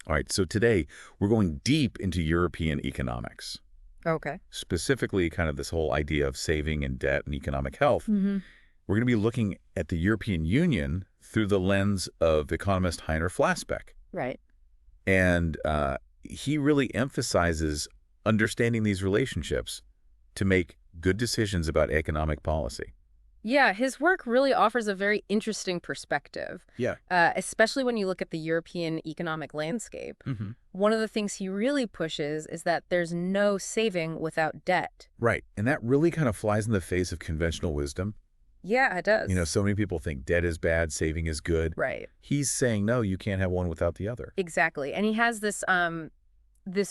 All right, so today we're going deep into European economics, Okay. specifically kind of this whole idea of saving and debt and economic health. Mm-hmm. We're going to be looking at the European Union through the lens of economist Heiner Flassbeck. Right. And he really emphasizes understanding these relationships to make good decisions about economic policy. Yeah, his work really offers a very interesting perspective, Yeah. especially when you look at the European economic landscape. Mm-hmm. One of the things he really pushes is that there's no saving without debt. Right. And that really kind of flies in the face of conventional wisdom. Yeah, it does. You know, so many people think debt is bad, saving is good. Right. He's saying, no, you can't have one without the other. Exactly. And he has this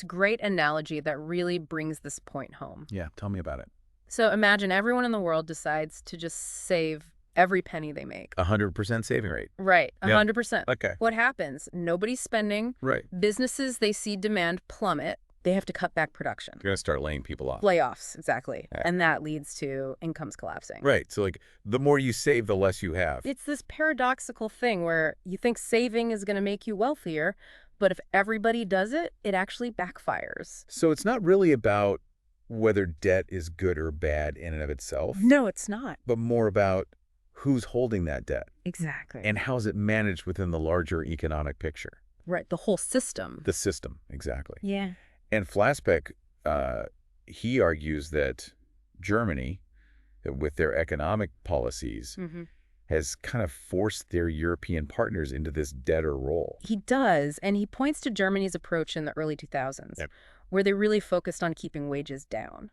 great analogy that really brings this point home. Yeah, tell me about it. So imagine everyone in the world decides to just save every penny they make. 100% saving rate. Right, Yeah. 100%. Okay. What happens? Nobody's spending. Right. Businesses, they see demand plummet. They have to cut back production. They're going to start laying people off. Layoffs, exactly. Yeah. And that leads to incomes collapsing. Right. So, like, the more you save, the less you have. It's this paradoxical thing where you think saving is going to make you wealthier, but if everybody does it, it actually backfires. So it's not really about whether debt is good or bad in and of itself, No, it's not. but more about who's holding that debt Exactly. and how is it managed within the larger economic picture. Right, the whole system. The system, exactly. Yeah. And Flassbeck, he argues that Germany, with their economic policies, Mm-hmm. has kind of forced their European partners into this debtor role. He does, and he points to Germany's approach in the early 2000s, Yep. where they really focused on keeping wages down.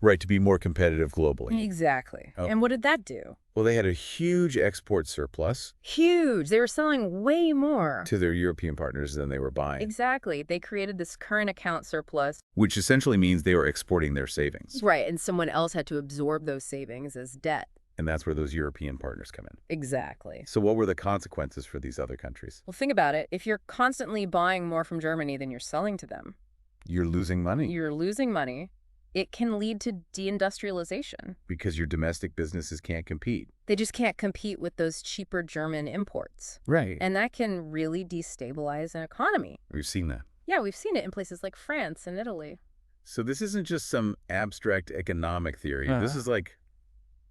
Right, to be more competitive globally. Exactly. Oh. And what did that do? Well, they had a huge export surplus Huge. They were selling way more. to their European partners than they were buying, Exactly. They created this current account surplus. which essentially means they were exporting their savings. Right, and someone else had to absorb those savings as debt. And that's where those European partners come in. Exactly. So what were the consequences for these other countries? Well, think about it. If you're constantly buying more from Germany than you're selling to them, You're losing money you're losing money. It can lead to deindustrialization. because your domestic businesses can't compete. They just can't compete with those cheaper German imports. Right. And that can really destabilize an economy. We've seen that. Yeah, we've seen it in places like France and Italy. So this isn't just some abstract economic theory. This Uh. is like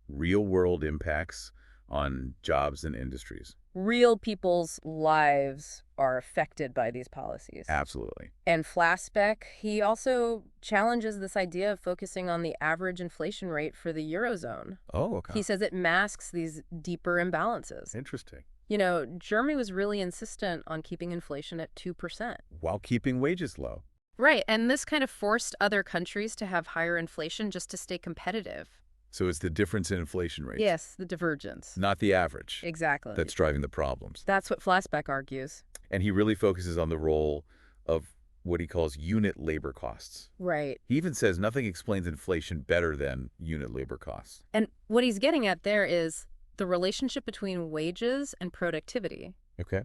real-world impacts on jobs and industries. Real people's lives are affected by these policies. Absolutely. And Flassbeck, he also challenges this idea of focusing on the average inflation rate for the Eurozone. Oh, okay. He says it masks these deeper imbalances. Interesting. You know, Germany was really insistent on keeping inflation at 2%. While keeping wages low. Right, and this kind of forced other countries to have higher inflation just to stay competitive. So it's the difference in inflation rates. Yes, the divergence. Not the average. Exactly. That's driving the problems. That's what Flassbeck argues. And he really focuses on the role of what he calls unit labor costs. Right. He even says nothing explains inflation better than unit labor costs. And what he's getting at there is the relationship between wages and productivity. Okay.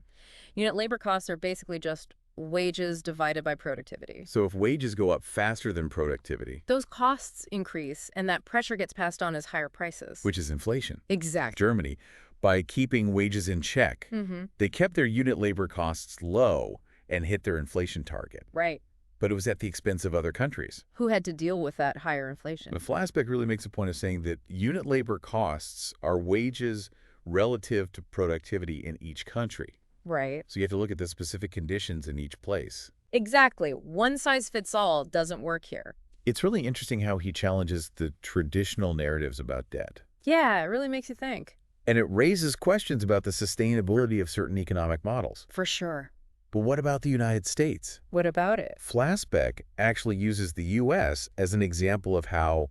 Unit labor costs are basically just wages divided by productivity. So if wages go up faster than productivity, Those costs increase, and that pressure gets passed on as higher prices. which is inflation, Exactly. Germany, by keeping wages in check, Mm-hmm. they kept their unit labor costs low and hit their inflation target. Right. But it was at the expense of other countries. Who had to deal with that higher inflation? But Flassbeck really makes a point of saying that unit labor costs are wages relative to productivity in each country. Right. So you have to look at the specific conditions in each place. Exactly. One size fits all doesn't work here. It's really interesting how he challenges the traditional narratives about debt. Yeah, it really makes you think. And it raises questions about the sustainability of certain economic models. For sure. But what about the United States? What about it? Flassbeck actually uses the U.S. as an example of how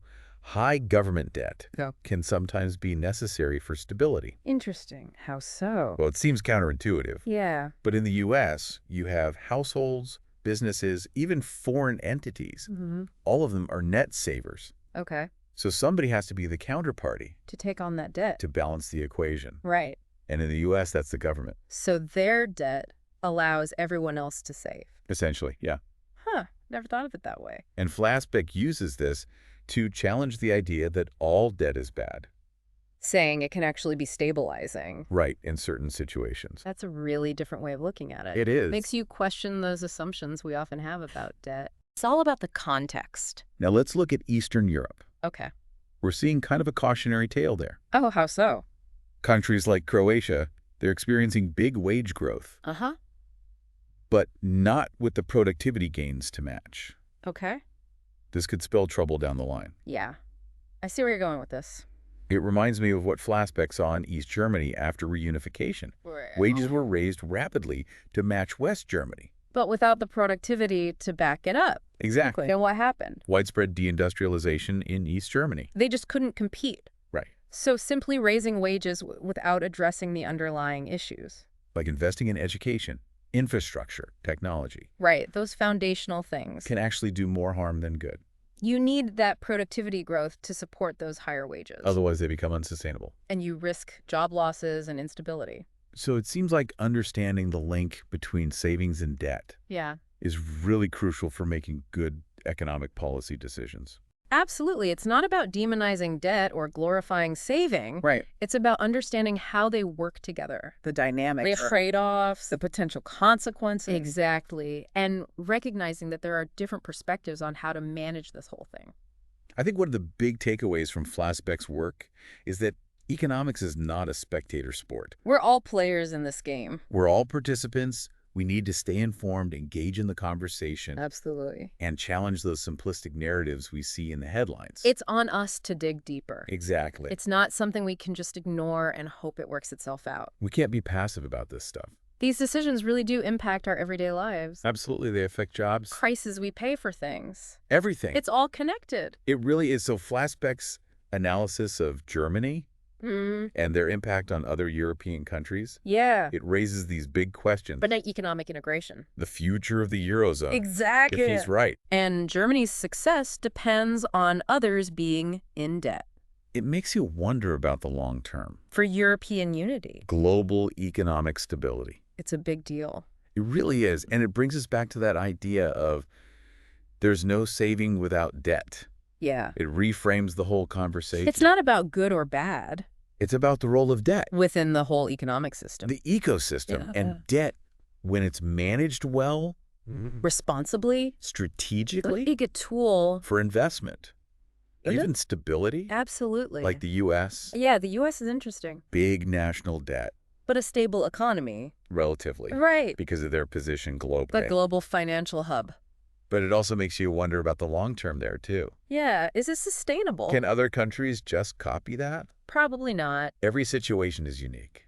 high government debt Yeah. can sometimes be necessary for stability. Interesting. How so? Well, it seems counterintuitive. Yeah. But in the U.S., you have households, businesses, even foreign entities. Mm-hmm. All of them are net savers. Okay. So somebody has to be the counterparty To take on that debt. to balance the equation. Right. And in the U.S., that's the government. So their debt allows everyone else to save. Essentially, yeah. Huh. Never thought of it that way. And Flassbeck uses this to challenge the idea that all debt is bad. saying it can actually be stabilizing. Right, in certain situations. That's a really different way of looking at it. It is. Makes you question those assumptions we often have about debt. It's all about the context. Now let's look at Eastern Europe. Okay. We're seeing kind of a cautionary tale there. Oh, how so? Countries like Croatia, they're experiencing big wage growth, Uh-huh. but not with the productivity gains to match. Okay. This could spell trouble down the line. Yeah. I see where you're going with this. It reminds me of what Flassbeck saw in East Germany after reunification. Wages were raised rapidly to match West Germany. But without the productivity to back it up. Exactly. Then what happened? Widespread deindustrialization in East Germany. They just couldn't compete. Right. So simply raising wages without addressing the underlying issues. Like investing in education, infrastructure, technology. Right, those foundational things. Can actually do more harm than good. You need that productivity growth to support those higher wages. Otherwise, they become unsustainable. And you risk job losses and instability. So it seems like understanding the link between savings and debt Yeah. is really crucial for making good economic policy decisions. Absolutely. It's not about demonizing debt or glorifying saving. Right. It's about understanding how they work together. The dynamics, The trade-offs, the potential consequences. Exactly. And recognizing that there are different perspectives on how to manage this whole thing. I think one of the big takeaways from Flassbeck's work is that economics is not a spectator sport. We're all players in this game. We're all participants. We need to stay informed, engage in the conversation, Absolutely. and challenge those simplistic narratives we see in the headlines. It's on us to dig deeper. Exactly. It's not something we can just ignore and hope it works itself out. We can't be passive about this stuff. These decisions really do impact our everyday lives. Absolutely, they affect jobs. Prices we pay for things. Everything. It's all connected. It really is. So Flassbeck's analysis of Germany and their impact on other European countries, Yeah. it raises these big questions. But not economic integration. The future of the Eurozone. Exactly. If he's right. And Germany's success depends on others being in debt. It makes you wonder about the long term. For European unity, Global economic stability. it's a big deal. It really is. And it brings us back to that idea of there's no saving without debt. Yeah. It reframes the whole conversation. It's not about good or bad It's about the role of debt, within the whole economic system. the ecosystem, Yeah. and debt, when it's managed well, Responsibly, strategically, a big tool. for investment, Is it? even stability, Absolutely. like the U.S., Yeah, the U.S. is interesting. big national debt, But a stable economy. relatively, Right. because of their position The globally. global financial hub. But it also makes you wonder about the long term there, too. Yeah, is it sustainable? Can other countries just copy that? Probably not. Every situation is unique.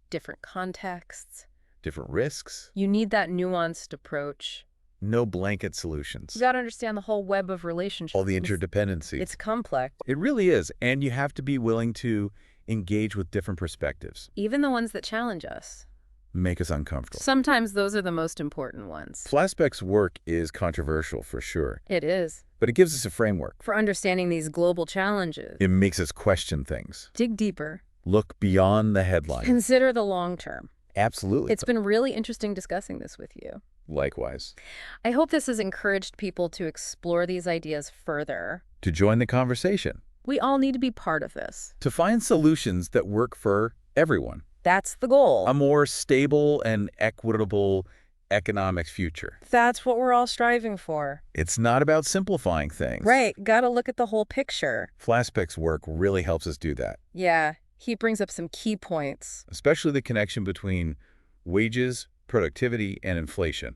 Different contexts. Different risks, You need that nuanced approach. no blanket solutions. You got to understand the whole web of relationships. All the interdependencies. It's complex. It really is. And you have to be willing to engage with different perspectives, Even the ones that challenge us. make us uncomfortable. Sometimes those are the most important ones. Flassbeck's work is controversial for sure, It is. but it gives us a framework. For understanding these global challenges. It makes us question things, Dig deeper. look beyond the headline. Consider the long term. Absolutely. It's been really interesting discussing this with you. Likewise. I hope this has encouraged people to explore these ideas further. To join the conversation, We all need to be part of this. to find solutions that work for everyone. That's the goal. A more stable and equitable economic future. That's what we're all striving for. It's not about simplifying things. Right. Got to look at the whole picture. Flassbeck's work really helps us do that, Yeah. He brings up some key points. especially the connection between wages, productivity, and inflation.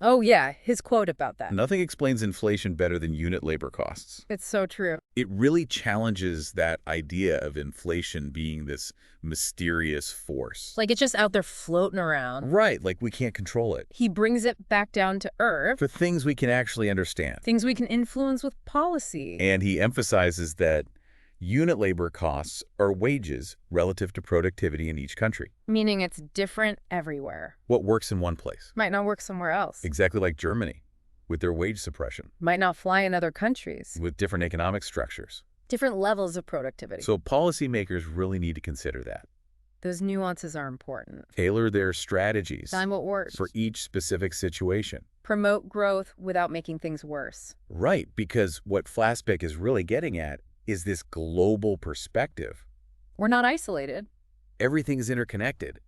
Oh, yeah. His quote about that. Nothing explains inflation better than unit labor costs. It's so true. It really challenges that idea of inflation being this mysterious force. Like it's just out there floating around. Right, like we can't control it. He brings it back down to earth. For things we can actually understand. Things we can influence with policy. And he emphasizes that unit labor costs are wages relative to productivity in each country. Meaning it's different everywhere. What works in one place? Might not work somewhere else. Exactly like Germany, with their wage suppression, Might not fly in other countries. with different economic structures. Different levels of productivity. So policymakers really need to consider that. Those nuances are important. Tailor their strategies Find what works. for each specific situation. Promote growth without making things worse. Right, because what Flassbeck is really getting at is this global perspective We're not isolated. Everything is interconnected.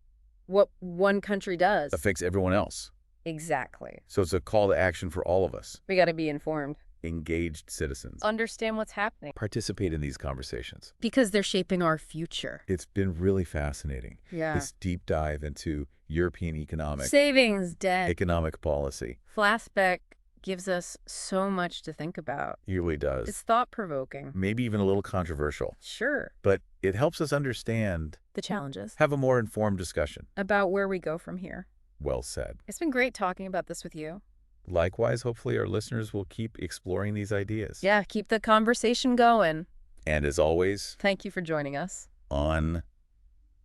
What one country does. Affects everyone else. Exactly. So it's a call to action for all of us. We got to be informed. Engaged citizens. Understand what's happening. Participate in these conversations. Because they're shaping our future. It's been really fascinating. Yeah. This deep dive into European economic, Savings, debt. economic policy. Flassbeck gives us so much to think about. He really does. It's thought-provoking. Maybe even a little controversial. Sure. But it helps us understand, The challenges. have a more informed discussion. About where we go from here. Well said. It's been great talking about this with you. Likewise, hopefully our listeners will keep exploring these ideas. Yeah, keep the conversation going. And as always, Thank you for joining us. on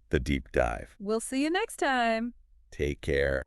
the deep dive. We'll see you next time. Take care.